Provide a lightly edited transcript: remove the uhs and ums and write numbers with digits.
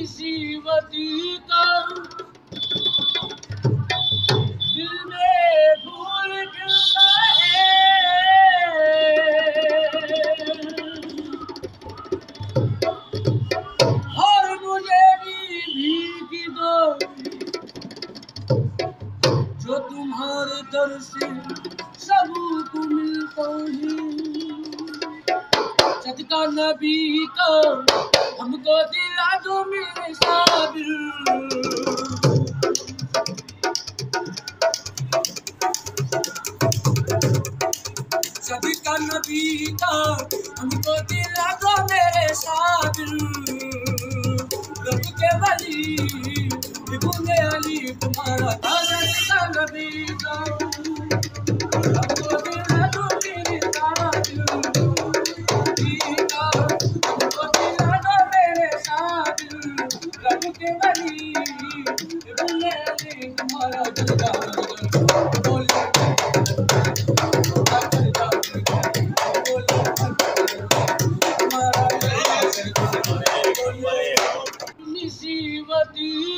शिवती का दिल में फूल खिलता है, और मुझे भी भीगी दो जो तुम्हारे दर से सबको मिलता है। सदका नबी का हमको दिला दो मेरे साबिर, सदका नबी का हमको दिला दो मेरे साबिर। रब के वली इब्न अली तुम्हारा सदका नबी का हमको दिला दो मेरे साबिर, रब के वली इब्न अली तुम्हारा सदका बोले शिवती